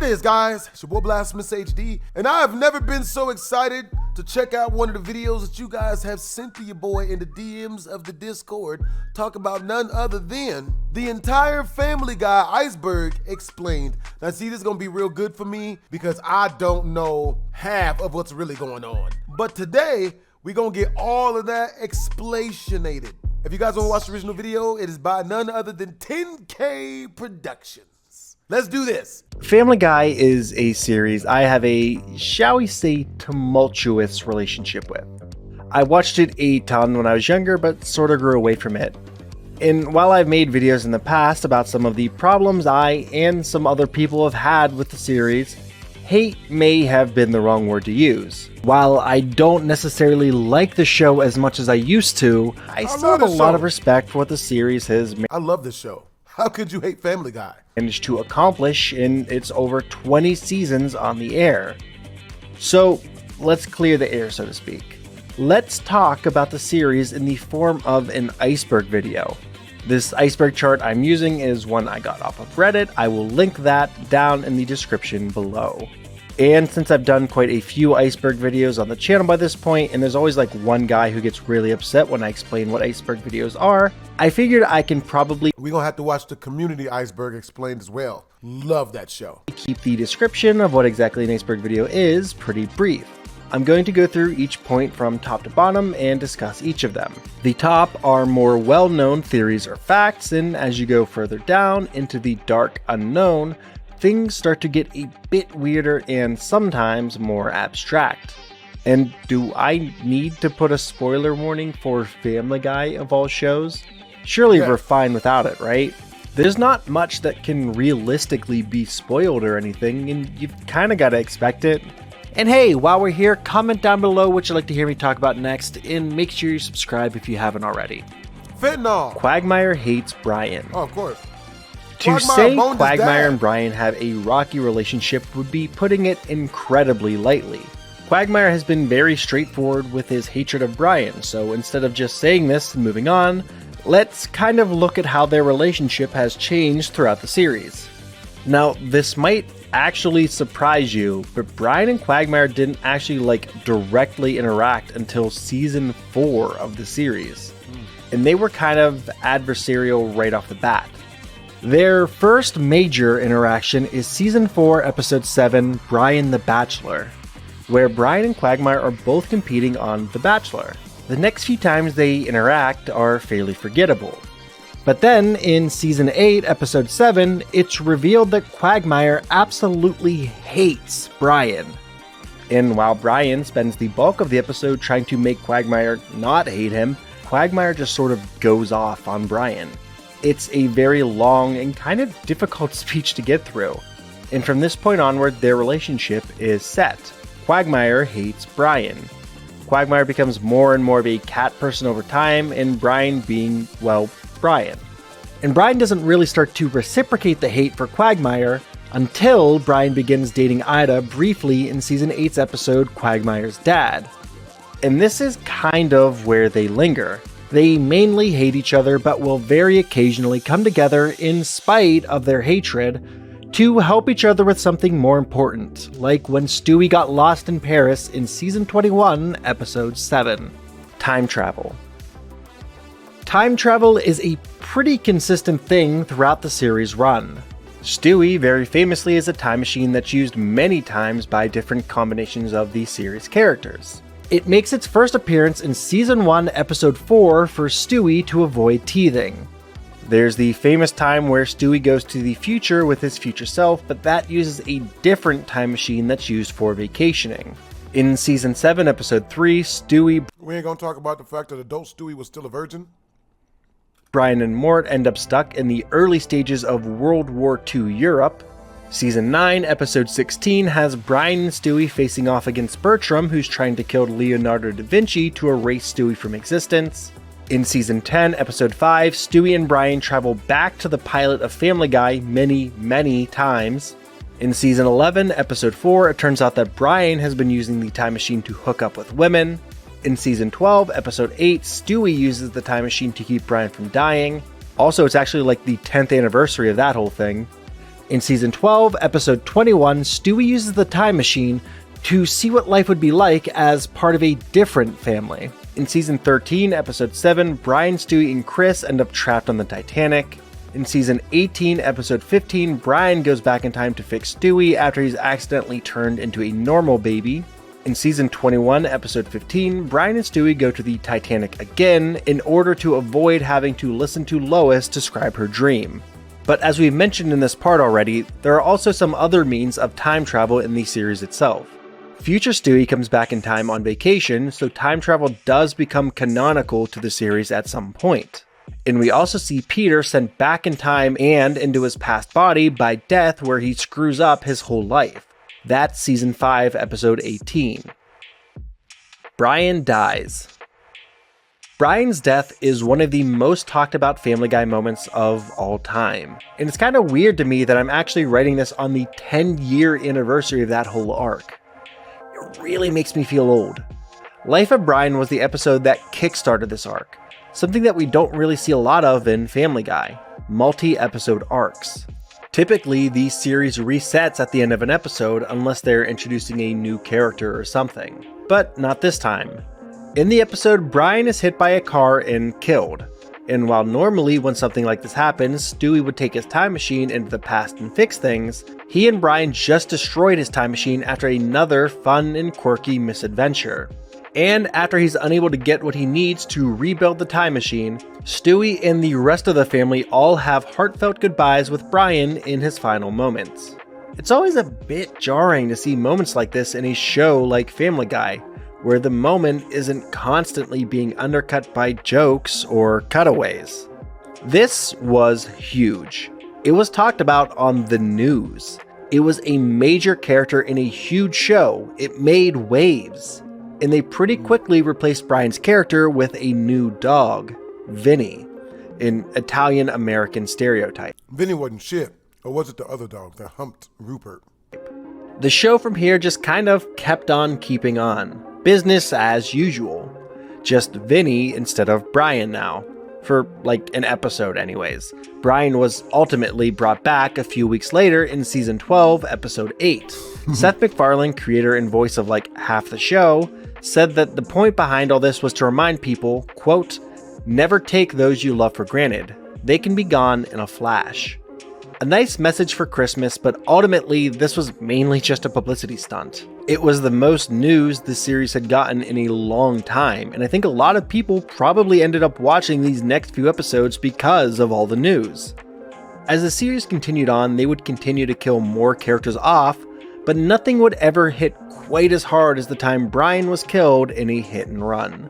is, guys? It's your boy BlastphamousHD, and I have never been so excited to check out one of the videos that you guys have sent to your boy in the DMs of the Discord. Talk about none other than the entire Family Guy Iceberg explained. Now see, this is gonna be real good for me because I don't know half of what's really going on. But today, we're gonna get all of that explainated. If you guys wanna watch the original video, it is by none other than 10K Productions. Let's do this. Family Guy is a series I have a, shall we say, tumultuous relationship with. I watched it a ton when I was younger, but sort of grew away from it. And while I've made videos in the past about some of the problems I and some other people have had with the series, hate may have been the wrong word to use. While I don't necessarily like the show as much as I used to, I still have a lot of respect for what the series has I love this show. How could you hate Family Guy? Managed to accomplish in its over 20 seasons on the air. So let's clear the air, so to speak. Let's talk about the series in the form of an iceberg video. This iceberg chart I'm using is one I got off of Reddit. I will link that down in the description below. And since I've done quite a few iceberg videos on the channel by this point, and there's always like one guy who gets really upset when I explain what iceberg videos are, I figured I can probably... We're gonna have to watch the community iceberg explained as well. Love that show. Keep the description of what exactly an iceberg video is pretty brief. I'm going to go through each point from top to bottom and discuss each of them. The top are more well-known theories or facts, and as you go further down into the dark unknown, things start to get a bit weirder and sometimes more abstract. And do I need to put a spoiler warning for Family Guy of all shows? Surely we're fine without it, right? There's not much that can realistically be spoiled or anything, and you've kind of got to expect it. And hey, while we're here, comment down below what you'd like to hear me talk about next, and make sure you subscribe if you haven't already. Fentanyl. Quagmire hates Brian. Oh, of course. To say Quagmire and Brian have a rocky relationship would be putting it incredibly lightly. Quagmire has been very straightforward with his hatred of Brian, so instead of just saying this and moving on, let's kind of look at how their relationship has changed throughout the series. Now, this might actually surprise you, but Brian and Quagmire didn't actually directly interact until season 4 of the series. And they were kind of adversarial right off the bat. Their first major interaction is season 4, episode 7, Brian the Bachelor, where Brian and Quagmire are both competing on The Bachelor. The next few times they interact are fairly forgettable. But then, in season 8, episode 7, it's revealed that Quagmire absolutely hates Brian. And while Brian spends the bulk of the episode trying to make Quagmire not hate him, Quagmire just sort of goes off on Brian. It's a very long and kind of difficult speech to get through. And from this point onward, their relationship is set. Quagmire hates Brian. Quagmire becomes more and more of a cat person over time, and Brian being, well, Brian. And Brian doesn't really start to reciprocate the hate for Quagmire until Brian begins dating Ida briefly in season 8's episode, Quagmire's Dad. And this is kind of where they linger. They mainly hate each other, but will very occasionally come together in spite of their hatred to help each other with something more important, like when Stewie got lost in Paris in season 21, episode 7. Time travel. Time travel is a pretty consistent thing throughout the series run. Stewie very famously is a time machine that's used many times by different combinations of the series characters. It makes its first appearance in season 1, episode 4 for Stewie to avoid teething. There's the famous time where Stewie goes to the future with his future self, but that uses a different time machine that's used for vacationing. In season 7, episode 3, Stewie... We ain't gonna talk about the fact that adult Stewie was still a virgin? Brian and Mort end up stuck in the early stages of World War II Europe. Season 9, episode 16 has Brian and Stewie facing off against Bertram, who's trying to kill Leonardo da Vinci to erase Stewie from existence. In season 10, episode 5, Stewie and Brian travel back to the pilot of Family Guy many times. In season 11, episode 4, it turns out that Brian has been using the time machine to hook up with women. In season 12, episode 8, Stewie uses the time machine to keep Brian from dying. Also, it's actually like the 10th anniversary of that whole thing. In Season 12, Episode 21, Stewie uses the time machine to see what life would be like as part of a different family. In Season 13, Episode 7, Brian, Stewie, and Chris end up trapped on the Titanic. In Season 18, Episode 15, Brian goes back in time to fix Stewie after he's accidentally turned into a normal baby. In Season 21, Episode 15, Brian and Stewie go to the Titanic again in order to avoid having to listen to Lois describe her dream. But as we've mentioned in this part already, there are also some other means of time travel in the series itself. Future Stewie comes back in time on vacation, so time travel does become canonical to the series at some point. And we also see Peter sent back in time and into his past body by death, where he screws up his whole life. That's Season 5, Episode 18. Brian dies. Brian's death is one of the most talked about Family Guy moments of all time. And it's kind of weird to me that I'm actually writing this on the 10-year anniversary of that whole arc. It really makes me feel old. Life of Brian was the episode that kickstarted this arc. Something that we don't really see a lot of in Family Guy, multi-episode arcs. Typically, the series resets at the end of an episode unless they're introducing a new character or something. But not this time. In the episode, Brian is hit by a car and killed. And while normally when something like this happens, Stewie would take his time machine into the past and fix things, he and Brian just destroyed his time machine after another fun and quirky misadventure. And after he's unable to get what he needs to rebuild the time machine, Stewie and the rest of the family all have heartfelt goodbyes with Brian in his final moments. It's always a bit jarring to see moments like this in a show like Family Guy, where the moment isn't constantly being undercut by jokes or cutaways. This was huge. It was talked about on the news. It was a major character in a huge show. It made waves. And they pretty quickly replaced Brian's character with a new dog, Vinny, an Italian-American stereotype. Vinny wasn't shit, or was it the other dog that humped Rupert? The show from here just kind of kept on keeping on. Business as usual. Just Vinny instead of Brian now. For like an episode anyways. Brian was ultimately brought back a few weeks later in Season 12, Episode 8. Seth MacFarlane, creator and voice of like half the show, said that the point behind all this was to remind people, quote, "Never take those you love for granted. They can be gone in a flash." A nice message for Christmas, but ultimately this was mainly just a publicity stunt. It was the most news the series had gotten in a long time, and I think a lot of people probably ended up watching these next few episodes because of all the news. As the series continued on, they would continue to kill more characters off, but nothing would ever hit quite as hard as the time Brian was killed in a hit and run.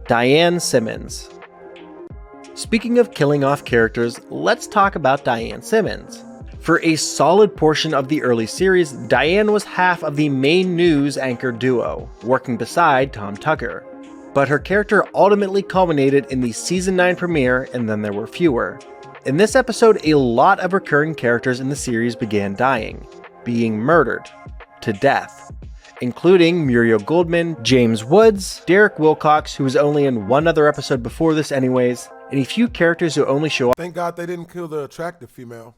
Diane Simmons. Speaking of killing off characters, let's talk about Diane Simmons. For a solid portion of the early series, Diane was half of the main news anchor duo, working beside Tom Tucker. But her character ultimately culminated in the Season 9 premiere, and then there were fewer. In this episode, a lot of recurring characters in the series began dying, being murdered to death, including Muriel Goldman, James Woods, Derek Wilcox, who was only in one other episode before this anyways, and a few characters who only show up. Thank God they didn't kill the attractive female.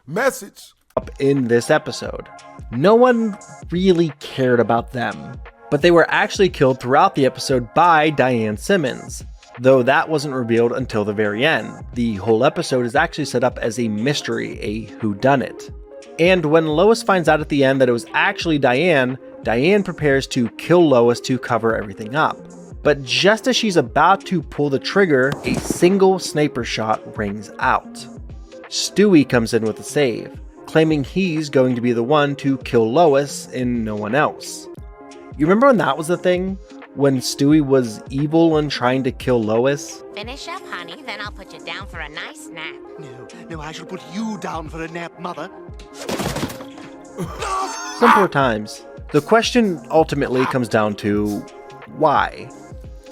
Message. Up in this episode. No one really cared about them, but they were actually killed throughout the episode by Diane Simmons, though that wasn't revealed until the very end. The whole episode is actually set up as a mystery, a whodunit. And when Lois finds out at the end that it was actually Diane, Diane prepares to kill Lois to cover everything up. But just as she's about to pull the trigger, a single sniper shot rings out. Stewie comes in with a save, claiming he's going to be the one to kill Lois and no one else. You remember when that was the thing? When Stewie was evil and trying to kill Lois? Finish up, honey, then I'll put you down for a nice nap. No, I shall put you down for a nap, Mother. Simpler times. The question ultimately comes down to why?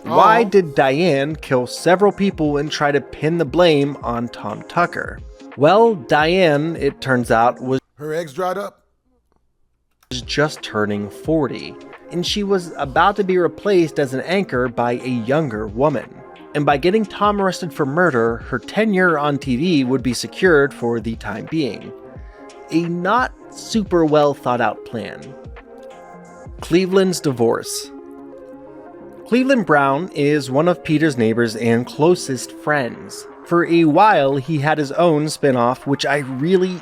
Why did Diane kill several people and try to pin the blame on Tom Tucker? Well, Diane, it turns out, was her eggs dried up? Just turning 40, and she was about to be replaced as an anchor by a younger woman. and by getting Tom arrested for murder, her tenure on TV would be secured for the time being. A not super well thought out plan. Cleveland's divorce. Cleveland Brown is one of Peter's neighbors and closest friends. For a while, he had his own spin-off, which I really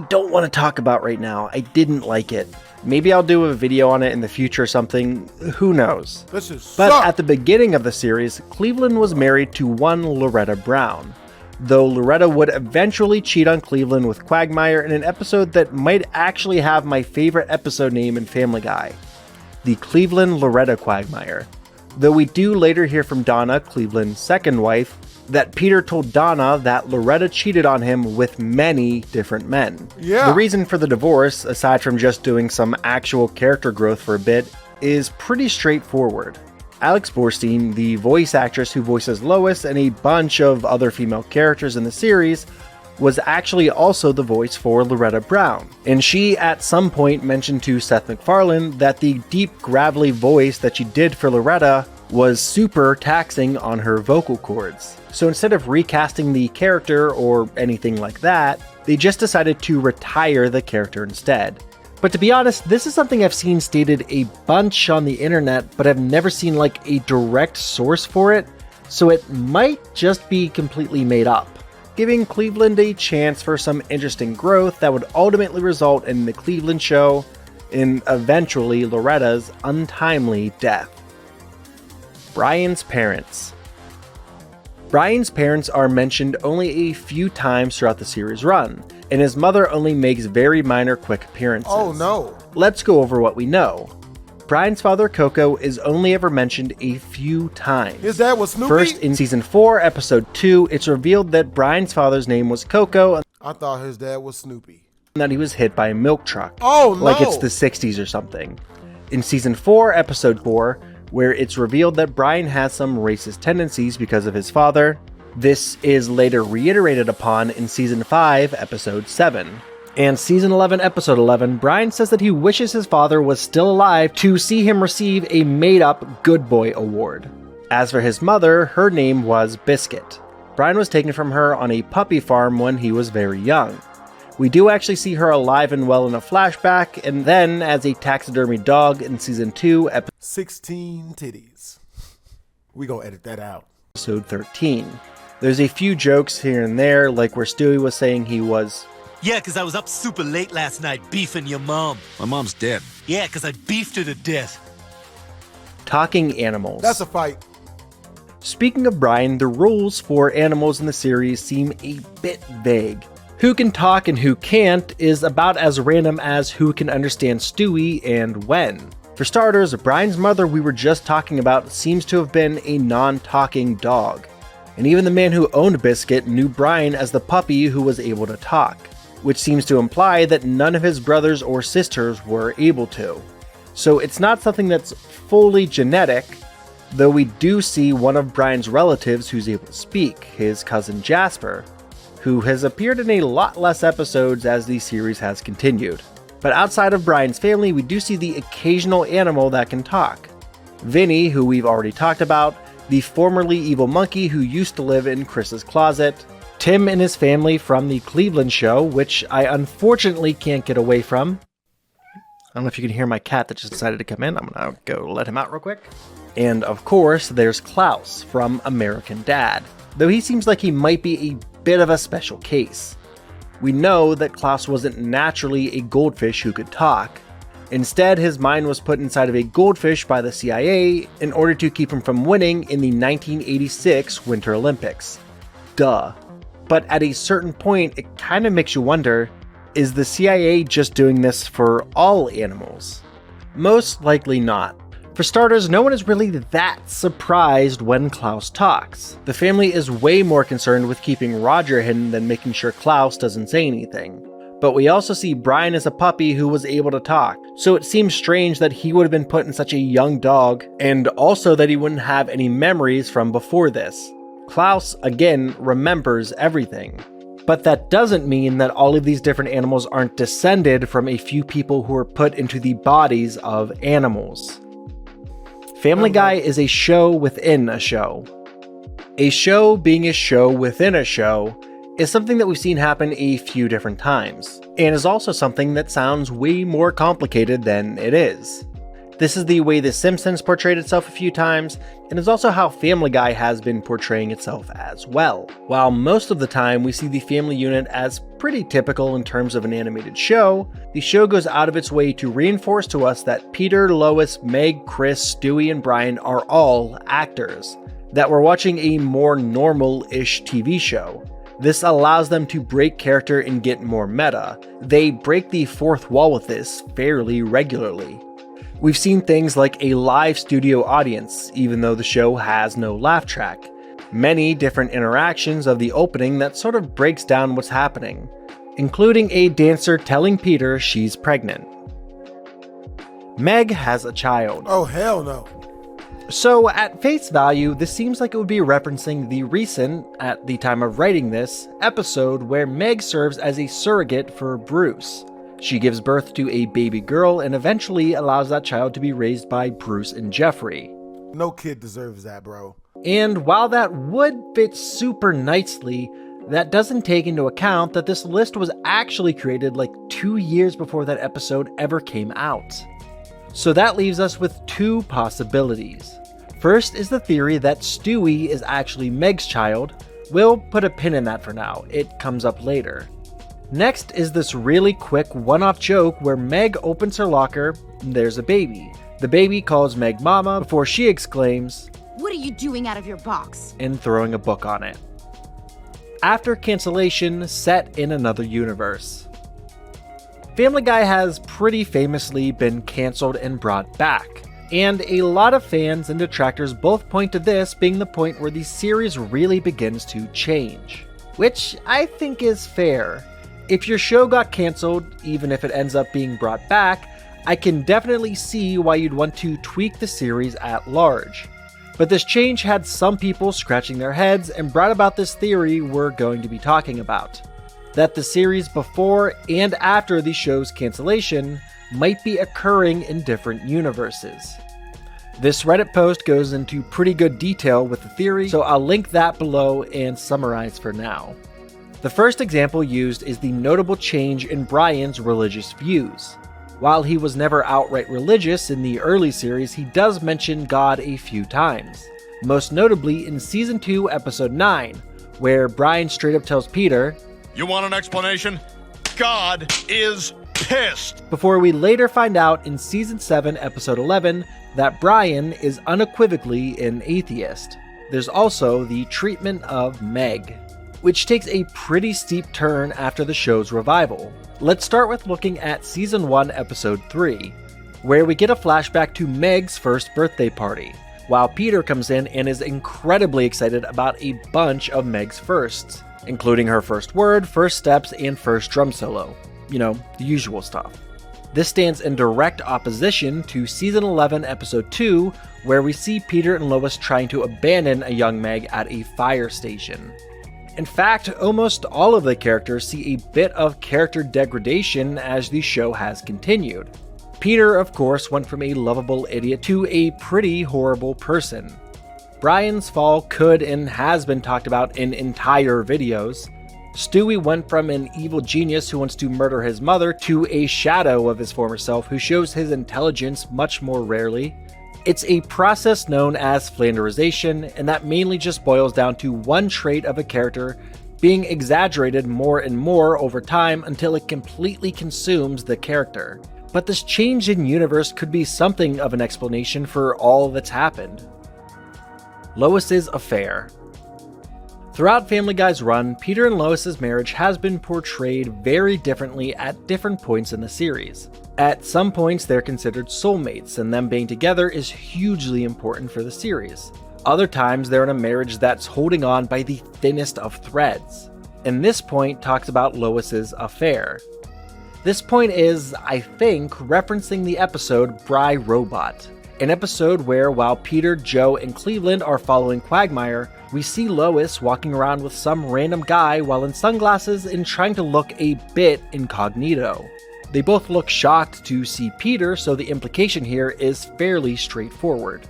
don't want to talk about right now. I didn't like it. Maybe I'll do a video on it in the future or something, who knows. But at the beginning of the series, Cleveland was married to one Loretta Brown, though Loretta would eventually cheat on Cleveland with Quagmire in an episode that might actually have my favorite episode name in Family Guy, the Cleveland-Loretta Quagmire. Though we do later hear from Donna, Cleveland's second wife, that Peter told Donna that Loretta cheated on him with many different men. Yeah. The reason for the divorce, aside from just doing some actual character growth for a bit, is pretty straightforward. Alex Borstein, the voice actress who voices Lois and a bunch of other female characters in the series, was actually also the voice for Loretta Brown. And she at some point mentioned to Seth MacFarlane that the deep gravelly voice that she did for Loretta was super taxing on her vocal cords. So instead of recasting the character or anything like that, they just decided to retire the character instead. But to be honest, this is something I've seen stated a bunch on the internet, but I've never seen like a direct source for it, so it might just be completely made up, giving Cleveland a chance for some interesting growth that would ultimately result in the Cleveland show and eventually Loretta's untimely death. Brian's parents. Brian's parents are mentioned only a few times throughout the series run, and his mother only makes very minor quick appearances. Oh no. Let's go over what we know. Brian's father, Coco, is only ever mentioned a few times. His dad was Snoopy? First, in season 4, episode 2, it's revealed that Brian's father's name was Coco, and I thought his dad was Snoopy. that he was hit by a milk truck. Oh no. Like it's the 60s or something. In season 4, episode 4, where it's revealed that Brian has some racist tendencies because of his father. This is later reiterated upon in season 5, episode 7. And season 11, episode 11, Brian says that he wishes his father was still alive to see him receive a made-up Good Boy award. As for his mother, her name was Biscuit. Brian was taken from her on a puppy farm when he was very young. We do actually see her alive and well in a flashback, and then as a taxidermy dog in season 2, 16 titties. We gonna edit that out. episode 13. There's a few jokes here and there, like where Stewie was saying he was... Yeah, 'cause I was up super late last night beefing your mom. My mom's dead. Yeah, 'cause I beefed her to death. Talking animals. That's a fight. Speaking of Brian, the rules for animals in the series seem a bit vague. Who can talk and who can't is about as random as who can understand Stewie and when. For starters, Brian's mother we were just talking about seems to have been a non-talking dog. And even the man who owned Biscuit knew Brian as the puppy who was able to talk, which seems to imply that none of his brothers or sisters were able to. So it's not something that's fully genetic, though we do see one of Brian's relatives who's able to speak, his cousin Jasper, who has appeared in a lot less episodes as the series has continued. But outside of Brian's family, we do see the occasional animal that can talk. Vinny, who we've already talked about, the formerly evil monkey who used to live in Chris's closet, Tim and his family from the Cleveland show, which I unfortunately can't get away from. I don't know if you can hear my cat that just decided to come in. I'm gonna go let him out real quick. And of course, there's Klaus from American Dad, though he seems like he might be a bit of a special case. We know that Klaus wasn't naturally a goldfish who could talk. Instead, his mind was put inside of a goldfish by the CIA in order to keep him from winning in the 1986 Winter Olympics. Duh. But at a certain point, it kind of makes you wonder, is the CIA just doing this for all animals? Most likely not. For starters, no one is really that surprised when Klaus talks. The family is way more concerned with keeping Roger hidden than making sure Klaus doesn't say anything. But we also see Brian as a puppy who was able to talk, so it seems strange that he would have been put in such a young dog, and also that he wouldn't have any memories from before this. Klaus, again, remembers everything. But that doesn't mean that all of these different animals aren't descended from a few people who were put into the bodies of animals. Family Guy is a show within a show. A show being a show within a show is something that we've seen happen a few different times, and is also something that sounds way more complicated than it is. This is the way The Simpsons portrayed itself a few times, and is also how Family Guy has been portraying itself as well. While most of the time we see the family unit as pretty typical in terms of an animated show, the show goes out of its way to reinforce to us that Peter, Lois, Meg, Chris, Stewie, and Brian are all actors, that we're watching a more normal-ish TV show. This allows them to break character and get more meta. They break the fourth wall with this fairly regularly. We've seen things like a live studio audience, even though the show has no laugh track. Many different interactions of the opening that sort of breaks down what's happening, including a dancer telling Peter she's pregnant. Meg has a child. Oh, hell no. So at face value, this seems like it would be referencing the recent, at the time of writing this, episode where Meg serves as a surrogate for Bruce. She gives birth to a baby girl and eventually allows that child to be raised by Bruce and Jeffrey. No kid deserves that, bro. And while that would fit super nicely, that doesn't take into account that this list was actually created like 2 years before that episode ever came out. So that leaves us with two possibilities. First is the theory that Stewie is actually Meg's child. We'll put a pin in that for now, it comes up later. Next is this really quick one-off joke where Meg opens her locker and there's a baby. The baby calls Meg Mama before she exclaims, "What are you doing out of your box?" and throwing a book on it. After cancellation, set in another universe. Family Guy has pretty famously been cancelled and brought back, and a lot of fans and detractors both point to this being the point where the series really begins to change. Which I think is fair. If your show got cancelled, even if it ends up being brought back, I can definitely see why you'd want to tweak the series at large. But this change had some people scratching their heads and brought about this theory we're going to be talking about. That the series before and after the show's cancellation might be occurring in different universes. This Reddit post goes into pretty good detail with the theory, so I'll link that below and summarize for now. The first example used is the notable change in Brian's religious views. While he was never outright religious in the early series, he does mention God a few times. Most notably in Season 2, Episode 9, where Brian straight up tells Peter, "You want an explanation? God is pissed." Before we later find out in Season 7, Episode 11, that Brian is unequivocally an atheist. There's also the treatment of Meg, which takes a pretty steep turn after the show's revival. Let's start with looking at Season 1, Episode 3, where we get a flashback to Meg's first birthday party, while Peter comes in and is incredibly excited about a bunch of Meg's firsts, including her first word, first steps, and first drum solo. You know, the usual stuff. This stands in direct opposition to Season 11, Episode 2, where we see Peter and Lois trying to abandon a young Meg at a fire station. In fact, almost all of the characters see a bit of character degradation as the show has continued. Peter, of course, went from a lovable idiot to a pretty horrible person. Brian's fall could and has been talked about in entire videos. Stewie went from an evil genius who wants to murder his mother to a shadow of his former self who shows his intelligence much more rarely. It's a process known as flanderization, and that mainly just boils down to one trait of a character being exaggerated more and more over time until it completely consumes the character. But this change in universe could be something of an explanation for all that's happened. Lois's affair. Throughout Family Guy's run, Peter and Lois's marriage has been portrayed very differently at different points in the series. At some points, they're considered soulmates, and them being together is hugely important for the series. Other times, they're in a marriage that's holding on by the thinnest of threads. And this point talks about Lois's affair. This point is, I think, referencing the episode Bry Robot, an episode where while Peter, Joe, and Cleveland are following Quagmire, we see Lois walking around with some random guy while in sunglasses and trying to look a bit incognito. They both look shocked to see Peter, so the implication here is fairly straightforward.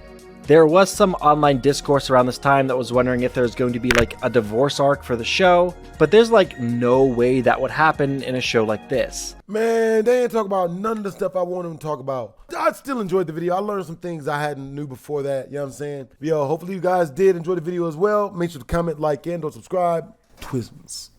There was some online discourse around this time that was wondering if there's going to be like a divorce arc for the show, but there's like no way that would happen in a show like this. Man, they ain't talk about none of the stuff I wanted them to talk about. I still enjoyed the video. I learned some things I hadn't knew before that, you know what I'm saying? Yo, hopefully you guys did enjoy the video as well. Make sure to comment, like, and or subscribe. Twisms.